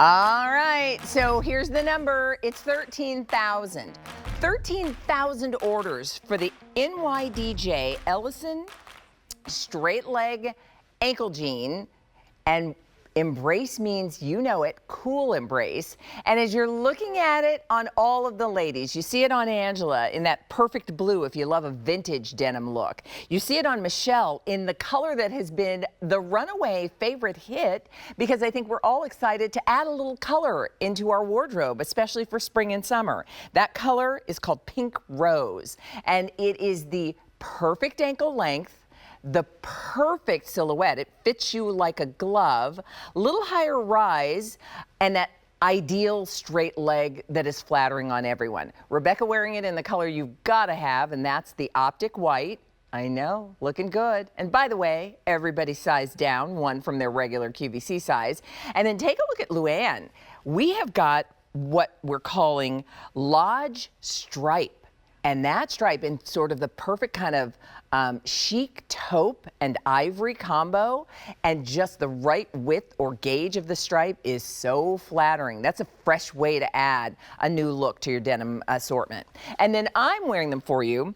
All right, so here's the number. It's 13,000. 13,000 orders for the NYDJ Ellison straight leg ankle jean, and embrace means, you know it, cool embrace. And as you're looking at it on all of the ladies, you see it on Angela in that perfect blue if you love a vintage denim look. You see it on Michelle in the color that has been the runaway favorite hit, because I think we're all excited to add a little color into our wardrobe, especially for spring and summer. That color is called pink rose, and it is the perfect ankle length, the perfect silhouette. It fits you like a glove, a little higher rise, and that ideal straight leg that is flattering on everyone. Rebecca wearing it in the color you've got to have, and that's the optic white. I know, looking good. And by the way, everybody sized down one from their regular QVC size. And then take a look at Luann. We have got what we're calling Lodge Stripe. And that stripe in sort of the perfect kind of chic taupe and ivory combo, and just the right width or gauge of the stripe is so flattering. That's a fresh way to add a new look to your denim assortment. And then I'm wearing them for you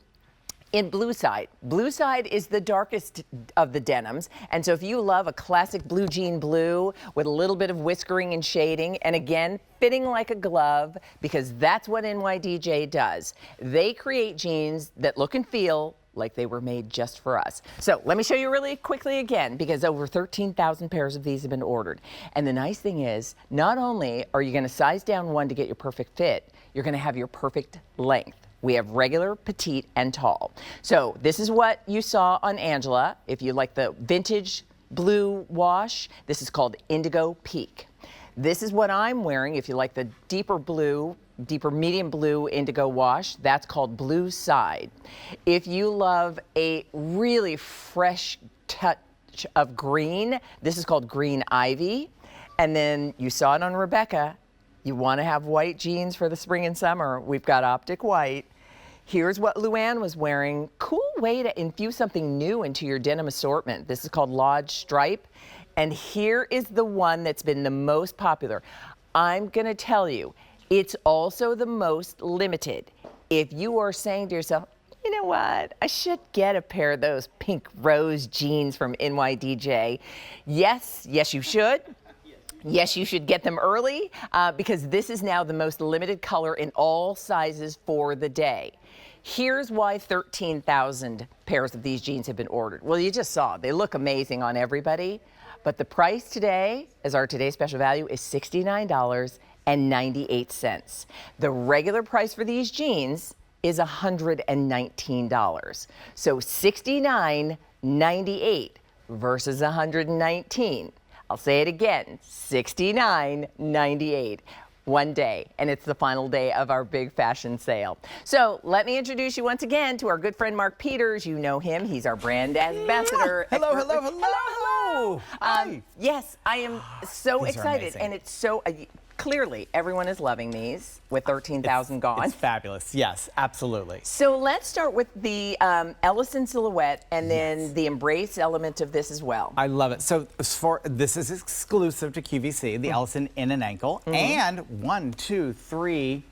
in blue side. Blue side is the darkest of the denims, and so if you love a classic blue jean blue with a little bit of whiskering and shading, and again, fitting like a glove, because that's what NYDJ does. They create jeans that look and feel like they were made just for us. So let me show you really quickly again, because over 13,000 pairs of these have been ordered. And the nice thing is, not only are you gonna size down one to get your perfect fit, you're gonna have your perfect length. We have regular, petite, and tall. So this is what you saw on Angela. If you like the vintage blue wash, this is called Indigo Peak. This is what I'm wearing. If you like the deeper blue, deeper medium blue indigo wash, that's called Blue Side. If you love a really fresh touch of green, this is called Green Ivy. And then you saw it on Rebecca. You want to have white jeans for the spring and summer. We've got optic white. Here's what Luann was wearing. Cool way to infuse something new into your denim assortment. This is called Lodge Stripe. And here is the one that's been the most popular. I'm going to tell you, it's also the most limited. If you are saying to yourself, you know what, I should get a pair of those pink rose jeans from NYDJ. Yes, you should. Yes, you should get them early, because this is now the most limited color in all sizes for the day. Here's why 13,000 pairs of these jeans have been ordered. Well, you just saw, they look amazing on everybody, but the price today, as our today's special value, is $69.98. The regular price for these jeans is $119. So $69.98 versus $119. I'll say it again, $69.98. One day, and it's the final day of our big fashion sale. So let me introduce you once again to our good friend Mark Peters. You know him, he's our brand ambassador. Hello, hello, hello. Hi. Yes, I am so excited, and it's so, clearly everyone is loving these with 13,000 gone. It's fabulous, yes, absolutely. So let's start with the Ellison silhouette, and then the embrace element of this as well. I love it. So this is exclusive to QVC, the Ellison in an ankle, and 1, 2, 3,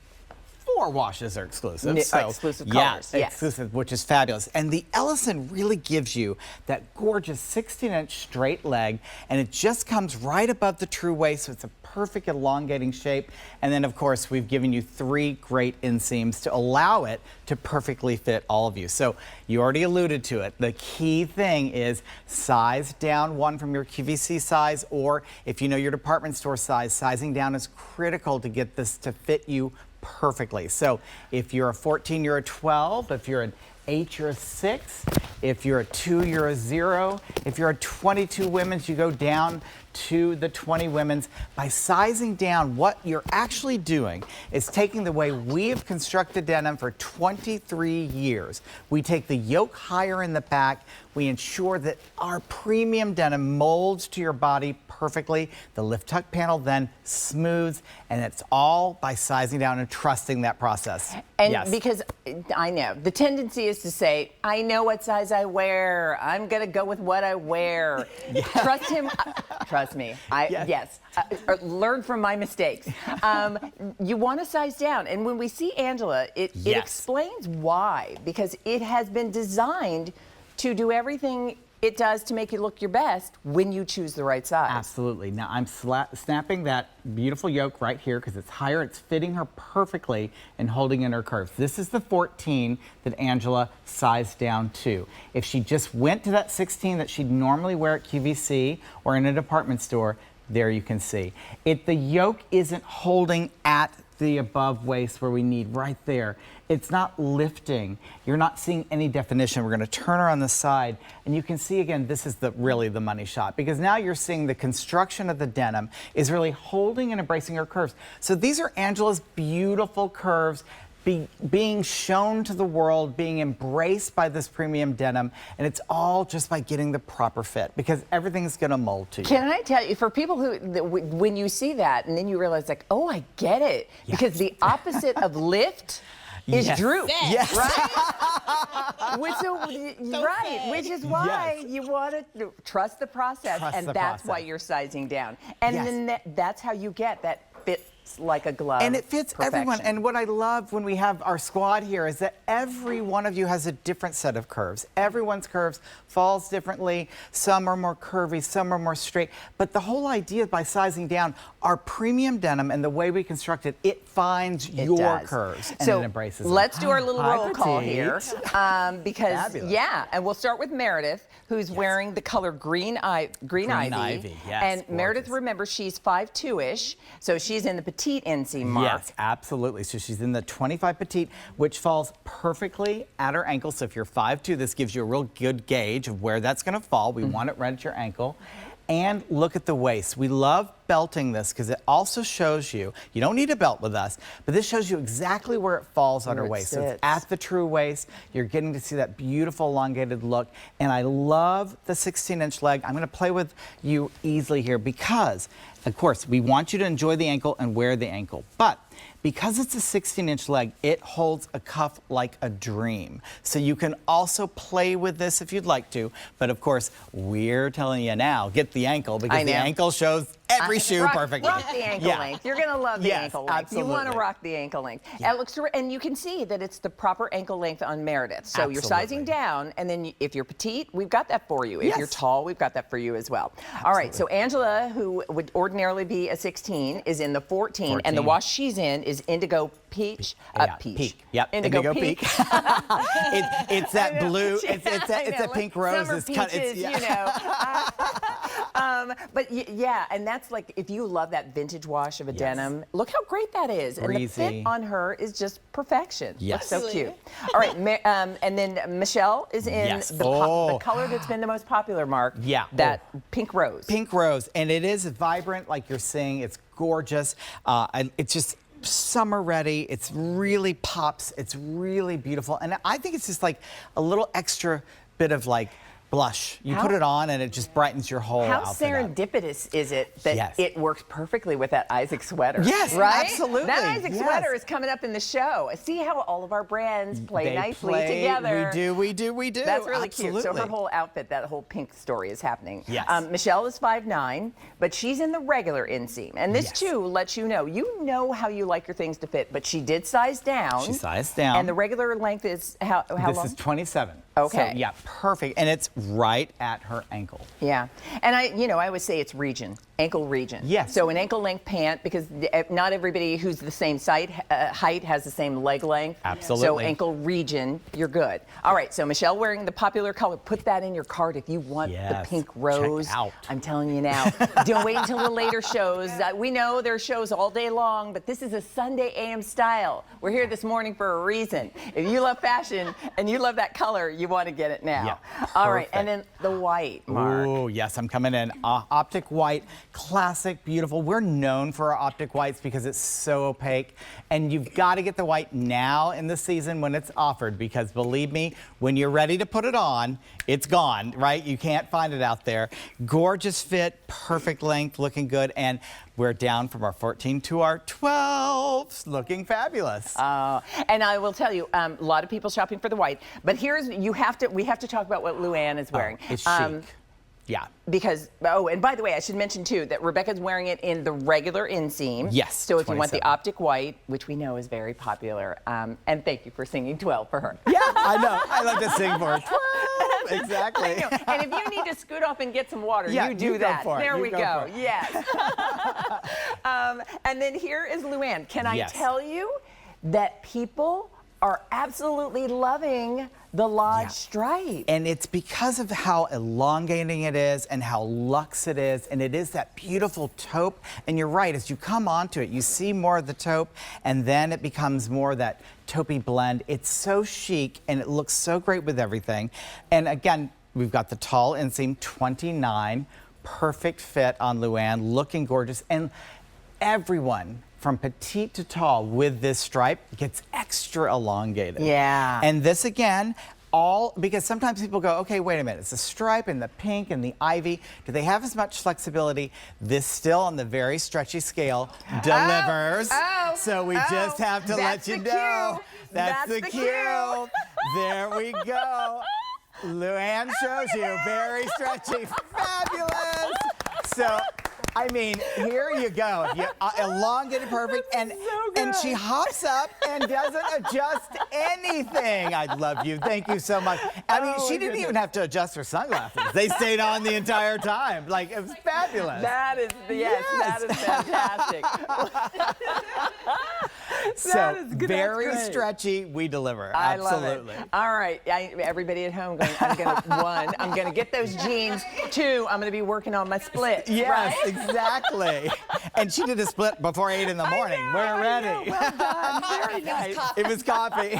4 washes are exclusive. So, exclusive colors. Yes, exclusive, which is fabulous. And the Ellison really gives you that gorgeous 16-inch straight leg, and it just comes right above the true waist, so it's a perfect elongating shape. And then, of course, we've given you 3 great inseams to allow it to perfectly fit all of you. So you already alluded to it. The key thing is size down one from your QVC size, or if you know your department store size, sizing down is critical to get this to fit you perfectly. So if you're a 14, you're a 12. If you're an 8, you're a 6. If you're a 2, you're a 0. If you're a 22 women's, you go down to the 20 women's. By sizing down, what you're actually doing is taking the way we have constructed denim for 23 years. We take the yoke higher in the back. We ensure that our premium denim molds to your body perfectly. The lift tuck panel then smooths, and it's all by sizing down and trusting that process. And yes. because I know the tendency is to say, I know what size I wear. I'm going to go with what I wear. Yeah. Trust him. Trust me. Yes. Learn from my mistakes. You want to size down. And when we see Angela, it explains why. Because it has been designed to do everything it does to make you look your best when you choose the right size. Absolutely. Now I'm snapping that beautiful yoke right here because it's higher. It's fitting her perfectly and holding in her curves. This is the 14 that Angela sized down to. If she just went to that 16 that she'd normally wear at QVC or in a department store, there you can see. The yoke isn't holding at the above waist where we need right there. It's not lifting. You're not seeing any definition. We're going to turn her on the side, and you can see again, this is really the money shot, because now you're seeing the construction of the denim is really holding and embracing her curves. So these are Angela's beautiful curves being shown to the world, being embraced by this premium denim, and it's all just by getting the proper fit, because everything's going to mold to you. Can I tell you, for people who, when you see that and then you realize like, oh, I get it, because the opposite of lift is droop, yes. right? Which is why you want to trust the process, and that's why you're sizing down. And then that's how you get that fit like a glove. And it fits everyone. And what I love when we have our squad here is that every one of you has a different set of curves. Everyone's curves falls differently. Some are more curvy, some are more straight. But the whole idea by sizing down, our premium denim and the way we construct it, it finds your curves and it embraces them. Let's do our little roll call here. Because, fabulous. and we'll start with Meredith, who's wearing the color green ivy. Yes, and Meredith, gorgeous. remember, she's 5'2"-ish, so she's in the petite NC mark. Yes, absolutely. So she's in the 25 petite, which falls perfectly at her ankle. So if you're 5'2", this gives you a real good gauge of where that's going to fall. We want it right at your ankle. And look at the waist. We love belting this because it also shows you, you don't need a belt with us, but this shows you exactly where it falls on her waist. So it's at the true waist. You're getting to see that beautiful elongated look. And I love the 16-inch leg. I'm going to play with you easily here because, of course, we want you to enjoy the ankle and wear the ankle. But because it's a 16-inch leg, it holds a cuff like a dream. So you can also play with this if you'd like to. But of course, we're telling you now, get the ankle, because the ankle shows every shoe perfectly. Rock the ankle length. You're going to love the ankle length. Absolutely. You want to rock the ankle length. It looks, and you can see that it's the proper ankle length on Meredith. So you're sizing down, and then if you're petite, we've got that for you. If you're tall, we've got that for you as well. All right, so Angela, who would ordinarily be a 16, is in the 14. And the wash she's in is indigo peach. Peach. Yep. Indigo peak. It's that blue. It's a pink rose. Summer peaches, you know. But yeah, and that's like, if you love that vintage wash of a denim, look how great that is. And the fit on her is just perfection. Yes. Looks so cute. All right, and then Michelle is in the color that's been the most popular, Mark. Yeah. That pink rose. Pink rose. And it is vibrant, like you're saying. It's gorgeous. It's just summer ready. It's really pops. It's really beautiful. And I think it's just like a little extra bit of like blush. You put it on and it just brightens your whole outfit. How serendipitous is it that it works perfectly with that Isaac sweater? Yes, right? absolutely. That Isaac sweater is coming up in the show. See how all of our brands play nicely together. We do. That's really cute. So her whole outfit, that whole pink story is happening. Yes. Michelle is 5'9", but she's in the regular inseam. And this too lets you know how you like your things to fit, but she did size down. She sized down. And the regular length is how long? This is 27. Okay. So, yeah, perfect. And it's right at her ankle. Yeah. And I always say it's region, ankle region. Yes. So an ankle length pant, because not everybody who's the same height has the same leg length. Absolutely. So ankle region, you're good. All right. So Michelle wearing the popular color, put that in your cart if you want the pink rose. Check out. I'm telling you now. Don't wait until the later shows. We know there's shows all day long, but this is a Sunday AM style. We're here this morning for a reason. If you love fashion and you love that color, you want to get it now. Yeah, All right, perfect. and then the white, Mark. Oh, yes, I'm coming in. Optic white, classic, beautiful. We're known for our optic whites because it's so opaque. And you've got to get the white now in the season when it's offered, because believe me, when you're ready to put it on, it's gone, right? You can't find it out there. Gorgeous fit, perfect length, looking good. And we're down from our 14 to our 12s, looking fabulous. And I will tell you, a lot of people shopping for the white, but we have to talk about what Luann is wearing. It's chic. Yeah. Because, and by the way, I should mention too that Rebecca's wearing it in the regular inseam. Yes, So if you want the 27. optic white, which we know is very popular, and thank you for singing 12 for her. Yeah, I know. I love to sing for her. 12. Exactly. I know. And if you need to scoot off and get some water, Yeah, you do you go that. for it. There You we go go. for it. Yes. And then here is Luann. Can I Yes. tell you that people are absolutely loving the Lodge stripe? And it's because of how elongating it is and how luxe it is, and it is that beautiful taupe. And you're right, as you come onto it, you see more of the taupe, and then it becomes more that taupey blend. It's so chic, and it looks so great with everything. And again, we've got the tall inseam, 29, perfect fit on Luann, looking gorgeous. And everyone from petite to tall with this stripe gets extra elongated. Yeah. And this again, because sometimes people go, okay, wait a minute, it's the stripe and the pink and the ivy. Do they have as much flexibility? This still on the very stretchy scale delivers. So we just have to let you know. That's the cue. There we go. Luann shows you, very stretchy, fabulous. So, I mean, here you go. You elongated perfect, and she hops up and doesn't adjust anything. I love you. Thank you so much. I mean, she didn't even have to adjust her sunglasses. They stayed on the entire time. Like, it was fabulous. That is, that is fantastic. So is good. very That's great. stretchy. We deliver. I Absolutely. love it. All right, everybody at home going, I'm gonna get those jeans. 2, I'm gonna be working on my split. Yes, right? exactly. And she did a split before 8 in the morning. We're ready. Well done. Very nice. It was coffee.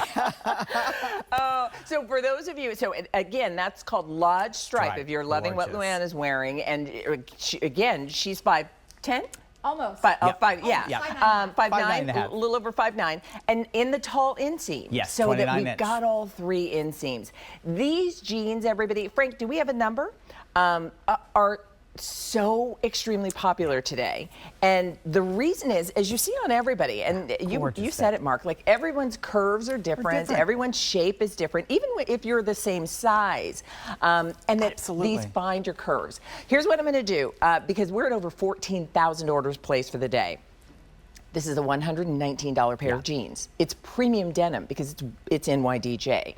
So for those of you, again, that's called Lodge Stripe. Stripe. If you're loving what Gorgeous. Luann is wearing, and she's 5'10". Almost. Yeah. 5'9", 5'9.5". a little over 5'9", and in the tall inseam. Yes, so that 29 we've inch. got all 3 inseams. These jeans, everybody, Frank, do we have a number? Are so extremely popular today, and the reason is, as you see on everybody, and you said it, Mark, like everyone's curves are different, everyone's shape is different, even if you're the same size, and that these find your curves. Here's what I'm going to do, because we're at over 14,000 orders placed for the day. This is a $119 pair of jeans. It's premium denim because it's NYDJ.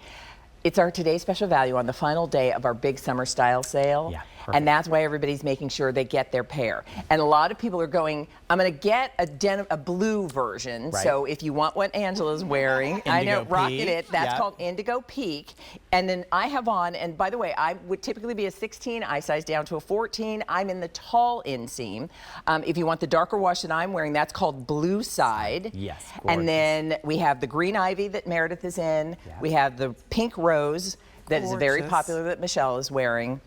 It's our today's special value on the final day of our big summer style sale. Yeah, and that's why everybody's making sure they get their pair. And a lot of people are going, I'm going to get a blue version. Right. So if you want what Angela's wearing, I know, rocking it. That's called Indigo Peak. And then I have on, and by the way, I would typically be a 16. I size down to a 14. I'm in the tall inseam. If you want the darker wash that I'm wearing, that's called Blue Side. Yes, and then we have the green ivy that Meredith is in. Yeah. We have the pink rose that is very popular that Michelle is wearing.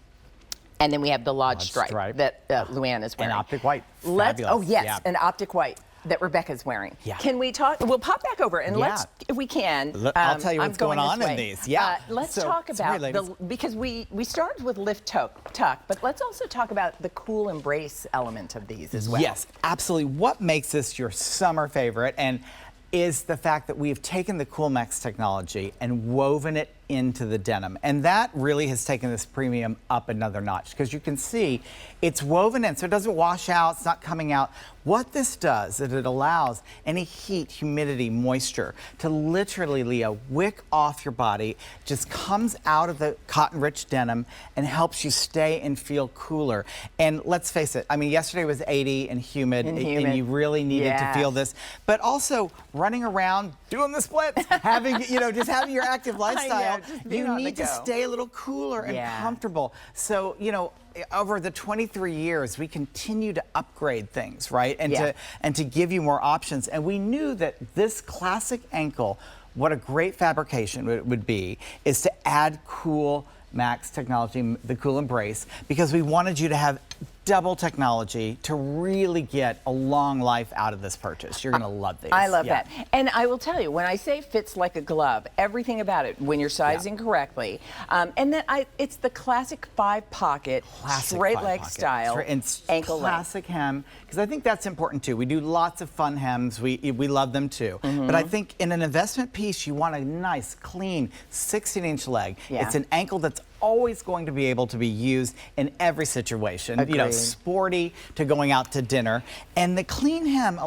And then we have the Lodge stripe that Luann is wearing. And optic white. An optic white that Rebecca's wearing. Yeah. Can we talk? We'll pop back over and let's, if we can. I'll tell you what's going on this in way. these. Yeah. Let's talk about because we started with lift tuck, but let's also talk about the cool embrace element of these as well. Yes, absolutely. What makes this your summer favorite and is the fact that we've taken the Coolmax technology and woven it into the denim. And that really has taken this premium up another notch because you can see it's woven in, so it doesn't wash out, it's not coming out. What this does is it allows any heat, humidity, moisture to literally, Leah, wick off your body, just comes out of the cotton-rich denim and helps you stay and feel cooler. And let's face it, I mean, yesterday was 80 and humid, and you really needed to feel this. But also running around, doing the splits, having, just having your active lifestyle, you need to stay a little cooler and comfortable. So, over the 23 years, we continue to upgrade things, right? And to give you more options. And we knew that this classic ankle what a great fabrication would be is to add Cool Max technology, the Cool Embrace, because we wanted you to have double technology to really get a long life out of this purchase. You're gonna love these. I love that. And I will tell you, when I say fits like a glove, everything about it, when you're sizing correctly, and then it's the classic 5-pocket, straight leg style, ankle length. Classic hem, because I think that's important too. We do lots of fun hems. We love them too. But I think in an investment piece, you want a nice, clean 16-inch leg. It's an ankle that's always going to be able to be used in every situation. You know, sporty to going out to dinner. And the clean hem